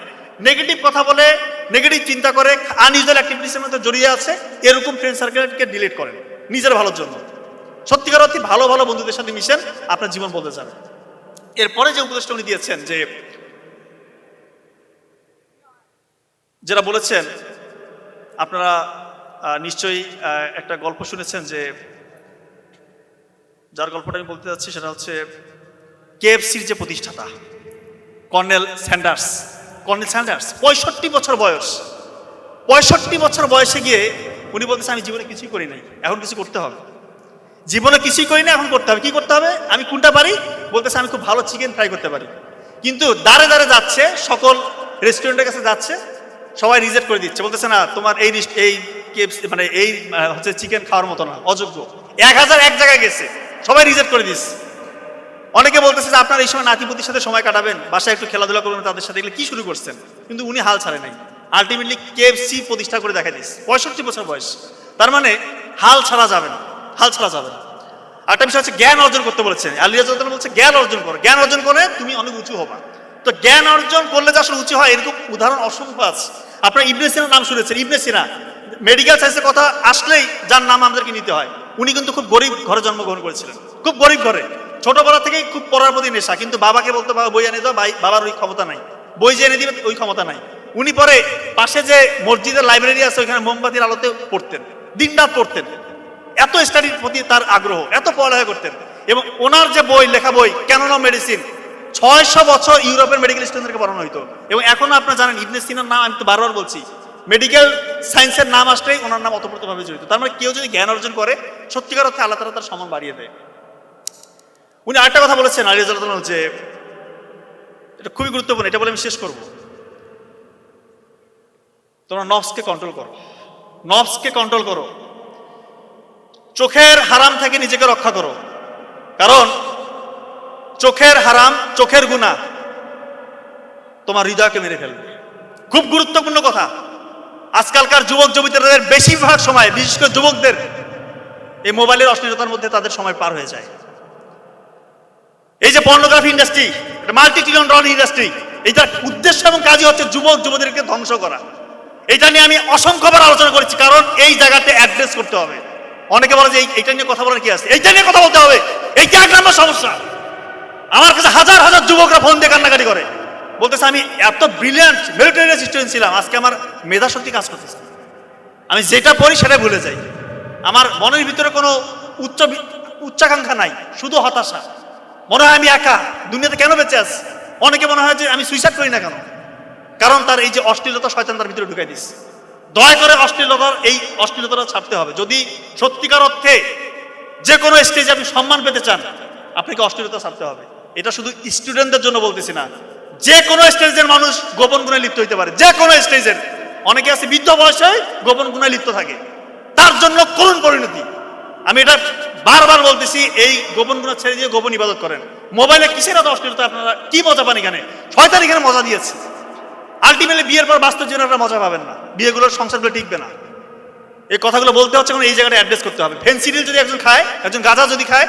নেগেটিভ কথা বলে, নেগেটিভ চিন্তা করে, আনইউজুয়াল অ্যাক্টিভিটিসের মধ্যে জড়িয়ে আছে। এরকম ফ্রেন্ড সার্কেলকে ডিলিট করেন নিজের ভালোর জন্য। সত্যিকার অর্থে ভালো ভালো বন্ধুদের সাথে মিশেন, আপনার জীবন বদলে যাবে। এরপরে যে উপদেশটা উনি দিয়েছেন, যে যেটা বলেছেন আপনারা নিশ্চয়ই একটা গল্প শুনেছেন, যে যার গল্পটা আমি বলতে যাচ্ছি সেটা হচ্ছে কেএফসির যে প্রতিষ্ঠাতা কর্নেল স্যান্ডার্স। 65 বছর বয়স, 65 বছর বয়সে গিয়ে উনি বলতেছে আমি জীবনে কিছুই করি নাই, এখন কিছু করতে হবে। জীবনে কিছুই করি না, এখন করতে হবে। কি করতে হবে? আমি কোনটা পারি? বলতেছে আমি খুব ভালো চিকেন ফ্রাই করতে পারি। কিন্তু দাঁড়ে দাঁড়ে যাচ্ছে, সকল রেস্টুরেন্টের কাছে যাচ্ছে, সবাই রিজেক্ট করে দিচ্ছে, বলতেছে না তোমার এই কেএফসি মানে এই হচ্ছে চিকেন খাওয়ার মতো না, অযোগ্য। 1001 জায়গায় গেছে, সবাই রিজেক্ট করে দিচ্ছে। অনেকে বলতেছে যে আপনার এই সময় নাতিপুতির সাথে সময় কাটাবেন, বাসায় একটু খেলাধুলা করবেন তাদের সাথে, এগুলো কি শুরু করছেন? কিন্তু উনি হাল ছাড়ে নাই, আলটিমেটলি কেএফসি প্রতিষ্ঠা করে দেখা দিয়েছে। 65 বছর বয়স, তার মানে হাল ছাড়া যাবে না, হাল ছাড়া যাবে না। আরেকটা বিষয় হচ্ছে জ্ঞান অর্জন করতে বলেছেন। আলী রাদিয়াল্লাহু তাআলা বলছে জ্ঞান অর্জন করো, জ্ঞান অর্জন করে তুমি অনেক উঁচু হবা। তো জ্ঞান অর্জন করলে যে আসলে উঁচু হয় এরকম উদাহরণ অসংখ্য আছে। আপনারা ইবনে সিনার নাম শুনেছেন। ইবনে সিনা মেডিকেল সায়েন্সের কথা আসলেই যার নাম আমাদেরকে নিতে হয়। উনি কিন্তু খুব গরিব ঘরে জন্মগ্রহণ করেছিলেন, খুব গরিব ঘরে, ছোটবেলা থেকেই খুব পড়ার প্রতি নেশা। কিন্তু বাবাকে বলতো বাবা বই এনে দাও, বাবার ওই ক্ষমতা নাই, বই যে এনে দিবে ওই ক্ষমতা নাই। উনি পরে পাশে যে মসজিদের লাইব্রেরি আছে ওইখানে মোমবাতির আলোতে পড়তেন, দিনরাত পড়তেন। এত স্টাডির প্রতি তার আগ্রহ, এত পড়ালেখা করতেন। এবং ওনার যে বই, লেখা বই ক্যানন অফ মেডিসিন, 600 বছর ইউরোপের মেডিকেল স্টুডেন্টদেরকে পড়ানো হইতো। এবং এখনো আপনারা জানেন ইবনে সিনার নাম আমি তো বারবার বলছি, মেডিকেল সায়েন্সের নাম আসলেই ওনার নাম অতপ্রতভাবে জড়িত। তার মানে কেউ যদি জ্ঞান অর্জন করে সত্যিকার অর্থে আল্লাহ তাআলা তার সম্মান বাড়িয়ে দেয়। উনি আরেকটা কথা বলেছেন আলী রাদিয়াল্লাহু তাআলা, যে এটা খুবই গুরুত্বপূর্ণ, এটা বলে আমি শেষ করব। তোমরা নফসকে কন্ট্রোল করো, নফসকে কন্ট্রোল করো, চোখের হারাম থেকে নিজেকে রক্ষা করো। কারণ চোখের হারাম, চোখের গুনাহ তোমার হৃদয়কে মেরে ফেলবে। খুব গুরুত্বপূর্ণ কথা। আজকালকার যুবক যুবতীদের বেশিরভাগ সময়, বিশেষ করে যুবকদের, এই মোবাইলের অশ্লীলতার মধ্যে তাদের সময় পার হয়ে যায়। এই যে pornography industry, multi trillion dollar industry, এইটার উদ্দেশ্য এবং কাজই হচ্ছে যুবক যুবতীদেরকে ধ্বংস করা। এটা নিয়ে আমি অসংখ্যবার আলোচনা করেছি, কারণ এই জায়গাতে অ্যাড্রেস করতে হবে। অনেকে বলে যে এইটা নিয়ে কথা বলার কি আছে, এইটা নিয়ে কথা বলতে হবে, এইটা 1 নম্বর সমস্যা। আমার কাছে হাজার হাজার যুবকরা ফোন দিয়ে কান্নাকাটি করে, বলতেছে আমি এত ব্রিলিয়ান্ট মেরিটোরিয়াস স্টুডেন্ট ছিলাম, আজকে আমার মেধা শক্তি কাজ করতেছে, আমি যেটা পড়ি সেটাই ভুলে যাই, আমার মনের ভিতরে কোনো উচ্চাকাঙ্ক্ষা নাই, শুধু হতাশা। মনে হয় আমি একা দুনিয়াতে, কেন বেঁচে আছি? অনেকে মনে হয় যে আমি সুইসাইড করি না কেন, কারণ তার এই যে অশ্লীলতা শয়তান তার ভিতরে ঢুকাই দিচ্ছে। দয়া করে এই অশ্লীলতাটা ছাড়তে হবে। যদি সত্যিকার অর্থে যে কোনো স্টেজে আপনি সম্মান পেতে চান, আপনাকে অশ্লীলতা ছাড়তে হবে। এটা শুধু স্টুডেন্টদের জন্য বলতেছি না, যে কোনো স্টেজের মানুষ গোপন গুণে লিপ্ত হইতে পারে, যে কোনো স্টেজের। অনেকে আছে বৃদ্ধ বয়সে গোপন গুণে লিপ্ত থাকে, তার জন্য করুণ পরিণতি। আমি এটা বারবার বলতেছি, এই গোপন গুণা ছেড়ে দিয়ে গোপন ইবাদত করেন। মোবাইলে কিসের এত অশ্লীলতা? আপনারা কি মজা পান এখানে? শয়তান এখানে মজা দিয়েছে। আলটিমেটলি বিয়ের পর বাস্তব জীবনে আপনারা মজা পাবেন না, বিয়েগুলোর সংসারগুলো টিকবে না। এই কথাগুলো বলতে হচ্ছে কারণ এই জায়গাটা অ্যাড্রেস করতে হবে। ফেন্সিডিল যদি একজন খায়, একজন গাঁজা যদি খায়,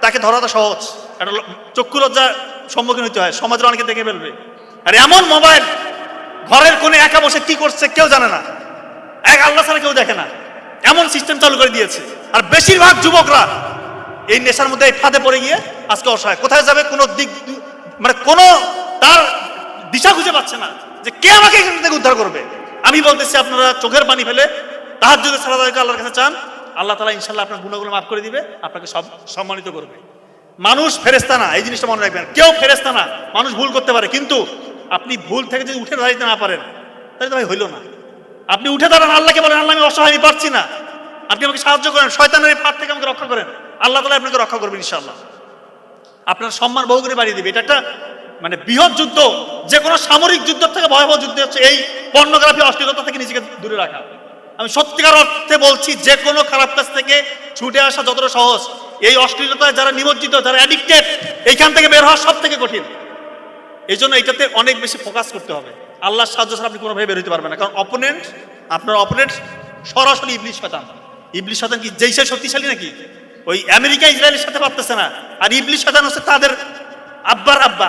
তাকে ধরাটা সহজ, একটা চক্ষু লজ্জার সম্মুখীন হতে হয়, সমাজের অনেকে দেখে ফেলবে। আর এমন মোবাইল ঘরের কোণে একা বসে কি করছে কেউ জানে না, এক আল্লাহ ছাড়া কেউ দেখে না, এমন সিস্টেম চালু করে দিয়েছে। আর বেশিরভাগ যুবকরা এই নেশার মধ্যে এই ফাঁদে পড়ে গিয়ে আজকে অসহায়, কোথায় যাবে কোনো দিক মানে কোনো তার দিশা খুঁজে পাচ্ছে না, যে কে আমাকে এখান থেকে উদ্ধার করবে। আমি বলতেছি আপনারা চোখের পানি ফেলে তাহাজ্জুদের সালাত আদায় করে আল্লাহর কাছে চান, আল্লাহ তাআলা ইনশাআল্লাহ আপনার গুনাহগুলো মাফ করে দিবে, আপনাকে সব সম্মানিত করবে। মানুষ ফেরেশতা না, এই জিনিসটা মনে রাখবেন। কেউ ফেরেশতা না, মানুষ ভুল করতে পারে, কিন্তু আপনি ভুল থেকে যদি উঠে দাঁড়াতে না পারেন তাহলে তো ভাই হইল না। আপনি উঠে দাঁড়ান, আল্লাহকে বলেন আল্লাহ আমি অসহায়, আমি পারছি না, আপনি আমাকে সাহায্য করেন, শয়তানের এই ফাঁদ থেকে আমাকে রক্ষা করেন, আল্লাহ তাআলা আপনাকে রক্ষা করবেন ইনশাআল্লাহ। আপনার সম্মান বহু করে বাড়িয়ে দিবে। এটা একটা মানে বৃহৎ যুদ্ধ, যে কোনো সামরিক যুদ্ধ থেকে ভয়াবহ যুদ্ধ হচ্ছে এই পর্নোগ্রাফি, অশ্লীলতা থেকে নিজেকে দূরে রাখা। আমি সত্যিকার অর্থে বলছি, যে কোনো খারাপ কাজ থেকে ছুটে আসা যতটা সহজ, এই অশ্লীলতায় যারা নিমজ্জিত, যারা অ্যাডিক্টেড, এইখান থেকে বের হওয়া সব থেকে কঠিন। এই জন্য এইটাতে অনেক বেশি ফোকাস করতে হবে। আল্লাহর সাহায্য ছাড়া আপনি কোনোভাবে বের হতে পারবেন না, কারণ আপনার অপোনেন্ট সরাসরি ইবলিস শয়তান। ইবলিস শয়তান কি যেই সে শক্তিশালী নাকি? ওই আমেরিকা ইসরায়েলের সাথে পারতেছে না, আর ইবলিস শয়তান হচ্ছে তাদের আব্বার আব্বা,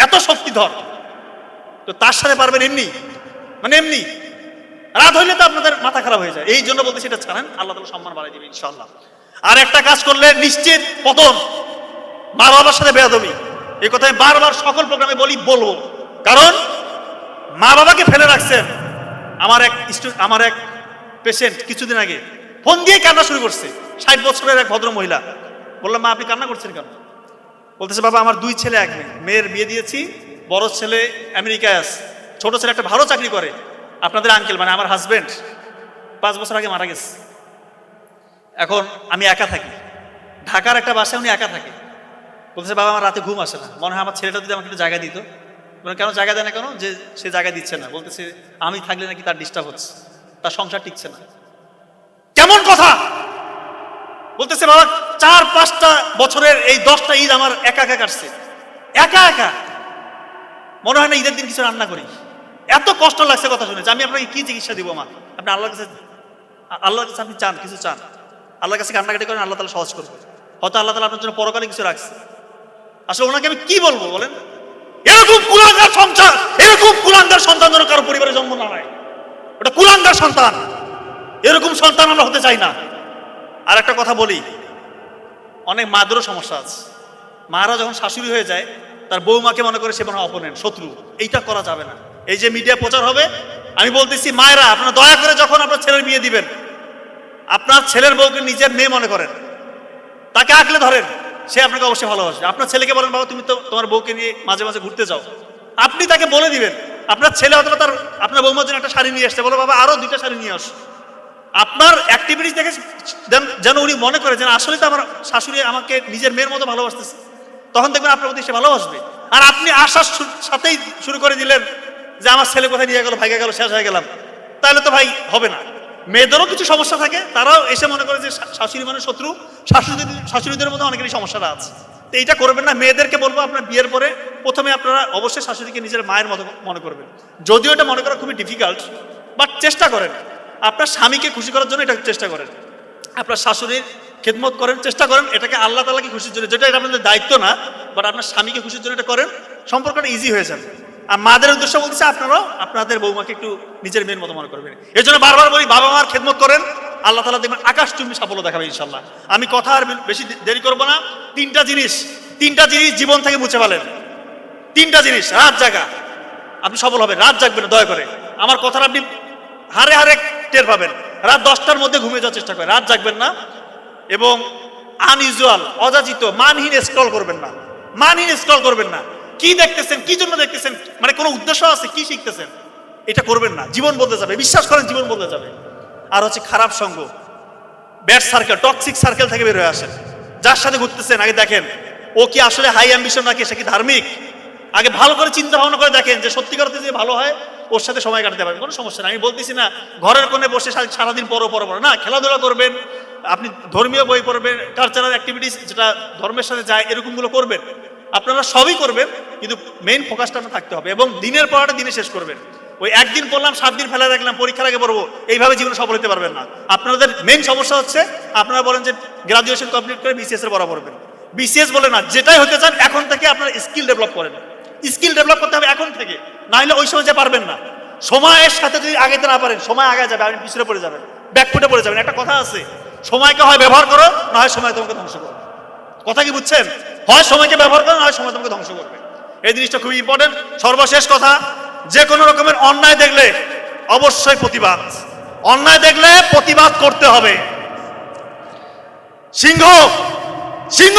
এত শক্তিধর। তো তার সাথে পারবেন এমনি, মানে এমনি রাত হইলে তো আপনাদের মাথা খারাপ হয়ে যায়। এই জন্য বলতেছি এটা ছাড়েন, আল্লাহ তাআলা সম্মান বাড়াই দিবে ইনশাআল্লাহ। আর একটা কাজ করলে নিশ্চিত পতন, মা বাবার সাথে বেয়াদবি। এই কথা আমি বারবার সকল প্রোগ্রামে বলবো, কারণ মা বাবাকে ফেলে রাখছেন। আমার এক পেশেন্ট কিছুদিন আগে ফোন দিয়ে কান্না শুরু করছে, 60 বছরের এক ভদ্র মহিলা। বললাম, মা আপনি কান্না করছেন কেন? বলতেছে, বাবা আমার 2 ছেলে 1 মেয়ে, মেয়ের বিয়ে দিয়েছি, বড় ছেলে আমেরিকায় আছে, ছোট ছেলে একটা ভালো চাকরি করে। আপনাদের আঙ্কেল মানে আমার হাজবেন্ড 5 বছর আগে মারা গেছে। এখন আমি একা থাকি, ঢাকার একটা বাসায় উনি একা থাকে। বলতেছে, বাবা আমার রাতে ঘুম আসে না, মনে হয় আমার ছেলেটা যদি আমাকে একটু জায়গা দিত। কেন জায়গা দেয় না কেন? যে সে জায়গা দিচ্ছে না, বলতেছে আমি থাকলে নাকি তার ডিস্টার্ব হচ্ছে, তার সংসার টিকছে না। কেমন কথা! বলতেছে, বাবা 4-5টা বছরের এই 10টা ঈদ আমার একা একা কাটছে, একা একা, মনে হয় না ঈদের দিন কিছু রান্না করি। এত কষ্ট লাগছে কথা শুনে। আমি আপনাকে কি চিকিৎসা দিব মা? আপনি আল্লাহর কাছে আপনি চান, কিছু চান, আল্লাহর কাছে কান্নাকাটি করেন, আল্লাহ তাআলা সহজ করবে। হয়তো আল্লাহ তাআলা আপনার জন্য পরকালে কিছু রাখছে। আসলে ওনাকে আমি কি বলবো বলেন? এরকম কুলাঙ্গার সংসার, এরকম কুলাঙ্গার সন্তান যেন কারো পরিবারে জন্ম না হয়। ওটা কুলাঙ্গার সন্তান, এরকম সন্তান আমরা হতে চাই না। আর একটা কথা বলি, অনেক মাদেরও সমস্যা আছে। মারা যখন শাশুড়ি হয়ে যায়, তার বৌমাকে মনে করে সে মনে হয় অপোনেন্ট, শত্রু। এইটা করা যাবে না। এই যে মিডিয়া প্রচার হবে, আমি বলতেছি মায়েরা আপনারা দয়া করে যখন আপনার ছেলের বিয়ে দিবেন, আপনার ছেলের বউকে নিজের মেয়ে মনে করেন, তাকে আঁকলে ধরেন, সে আপনাকে অবশ্যই ভালোবাসবে। আপনার ছেলেকে বলেন, বাবা তুমি তো তোমার বউকে নিয়ে মাঝে মাঝে ঘুরতে যাও, আপনি তাকে বলে দিবেন। আপনার ছেলে অথবা তার আপনার বৌমার জন্য একটা শাড়ি নিয়ে আসতে, বলো বাবা আরো 2টা শাড়ি নিয়ে আস। আপনার অ্যাক্টিভিটিস দেখে যেন উনি মনে করে যেন আসলে তো আমার শাশুড়ি আমাকে নিজের মেয়ের মতো ভালোবাসতেছে, তখন দেখবেন আপনার প্রতি সে ভালোবাসবে। আর আপনি আসার সাথেই শুরু করে দিলেন যে আমার ছেলে কোথায় নিয়ে গেল, ভাইগে গেল, শেষ হয়ে গেলাম, তাহলে তো ভাই হবে না। মেয়েদেরও কিছু সমস্যা থাকে, তারাও এসে মনে করে যে শাশুড়ি মানে শত্রু। শাশুড়িদের মধ্যে অনেকেরই সমস্যাটা আছে। তো এইটা করবেন না। মেয়েদেরকে বলবো, আপনার বিয়ের পরে প্রথমে আপনারা অবশ্যই শাশুড়িকে নিজের মায়ের মতো মনে করবেন। যদিও এটা মনে করা খুবই ডিফিকাল্ট, বাট চেষ্টা করেন। আপনার স্বামীকে খুশি করার জন্য এটা চেষ্টা করেন, আপনার শাশুড়ির খেদমত করেন, চেষ্টা করেন এটাকে আল্লাহ তাআলাকে খুশির জন্য, যেটা এটা আপনাদের দায়িত্ব না, বাট আপনার স্বামীকে খুশির জন্য এটা করেন, সম্পর্কটা ইজি হয়ে যাবে। আর মাদের উদ্দেশ্য বলতেছে, আপনারাও আপনাদের বৌমাকে একটু নিজের মেয়ের মতো মনে করবেন। এই জন্য বারবার বলি, বাবা মার খেদমত করেন, আল্লাহ তাআলা দেখবেন আকাশচুম্বী সাফল্য দেখাবে ইনশাল্লাহ। আমি কথা আর বেশি দেরি করবো না। 3টা জিনিস জীবন থেকে মুছে ফেলেন। 3টা জিনিস, রাত জাগা, আপনি সফল হবেন। রাত জাগবেন দয়া করে, আমার কথাটা আপনি হারে হারে টের পাবেন। রাত 10টার মধ্যে ঘুমিয়ে যাওয়ার চেষ্টা করেন, রাত জাগবেন না। এবং আনইউজুয়াল, অযাচিত, মানহীন স্ক্রল করবেন না, মানহীন স্ক্রল করবেন না। কি দেখতেছেন, কি জন্য দেখতেছেন, মানে কোনো উদ্দেশ্য আছে, কি শিখতেছেন, এটা করবেন না। জীবন বদলে যাবে, বিশ্বাস করেন, জীবন বদলে যাবে। আর হচ্ছে খারাপ সঙ্গ, ব্যাড সার্কেল, টক্সিক সার্কেল থেকে বের হয়ে আসেন। যার সাথে ঘুরতেছেন আগে দেখেন ও কি আসলে হাই অ্যাম্বিশন নাকি সে কি ধার্মিক। আগে ভালো করে চিন্তা ভাবনা করে দেখেন যে সত্যিকার অর্থে যে ভালো হয়, ওর সাথে সময় কাটাতে পারবেন, কোনো সমস্যা নেই। আমি বলতেছি না ঘরের কোণে বসে সারাদিন পড়ো না, খেলাধুলা করবেন, আপনি ধর্মীয় বই পড়বেন, কালচারাল অ্যাক্টিভিটিস যেটা ধর্মের সাথে যায় এরকমগুলো করবেন। আপনারা সবই করবেন, কিন্তু মেইন ফোকাসটা আপনার থাকতে হবে। এবং দিনের পড়াটা দিনে শেষ করবেন। ওই একদিন পড়লাম 7 দিন ফেলে রাখলাম, পরীক্ষার আগে পড়বো, এইভাবে জীবনে সফল হতে পারবেন না। আপনাদের মেইন সমস্যা হচ্ছে, আপনারা বলেন যে গ্রাজুয়েশন কমপ্লিট করে বিসিএস এর পড়া পড়বেন। বিসিএস বলে না, যেটাই হতে চান এখন থেকে আপনারা স্কিল ডেভেলপ করেন। স্কিল ডেভেলপ করতে হবে এখন থেকে, না হলে ওই সময় যে পারবেন না। সময়ের সাথে যদি আগাইতে না পারেন, সময় আগে যাবে, আপনি পিছনে পড়ে যাবেন, ব্যাকফুটে পড়ে যাবেন। একটা কথা আছে, সময়কে হয় ব্যবহার করো, না হয় সময় তোমাকে ধ্বংস করো। কথা কি বুঝছেন? হয় সময়কে ব্যবহার করো, না হয় সময় তোমাকে ধ্বংস করবে। এই জিনিসটা খুবই ইম্পর্টেন্ট। সর্বশেষ কথা, যে কোনো রকমের অন্যায় দেখলে অবশ্যই প্রতিবাদ, অন্যায় দেখলে প্রতিবাদ করতে হবে। সিংহ, সিংহ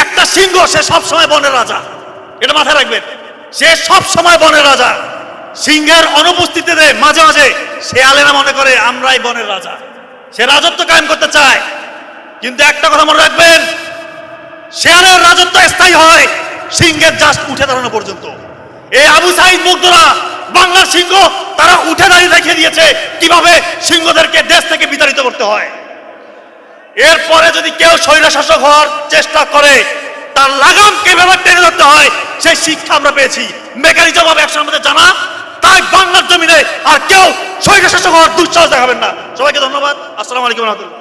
একটা সিংহ, সে সব সময় বনের রাজা, এটা মাথায় রাখবেন। সে সব সময় বনের রাজা। সিংহের অনুপস্থিতিতে মাঝে মাঝে শেয়ালেরা মনে করে আমরাই বনের রাজা, সে রাজত্ব কায়েম করতে চায়। কিন্তু একটা কথা মনে রাখবেন, শেয়ালের রাজত্ব স্থায়ী হয় সিংহের জাস্ট উঠে দাঁড়ানো পর্যন্ত। এই আবু সাইদ মুগ্ধরা বাংলার সিংহ, তারা উঠে দাঁড়িয়ে দেখিয়ে দিয়েছে কিভাবে সিংহদেরকে দেশ থেকে বিতাড়িত করতে হয়। এরপরে যদি কেউ স্বৈরশাসক হওয়ার চেষ্টা করে, তার লাগামকে কিভাবে টেনে ধরতে হয় সেই শিক্ষা আমরা পেয়েছি। মেকানিজম হবে একসময় আমাদের জানা। তাই বাংলার জমিনে আর কেউ স্বৈরশাসক হওয়ার দুঃসাহস দেখাবেন না। সবাইকে ধন্যবাদ। আসসালামু আলাইকুম ওয়া রাহমাতুল্লাহ।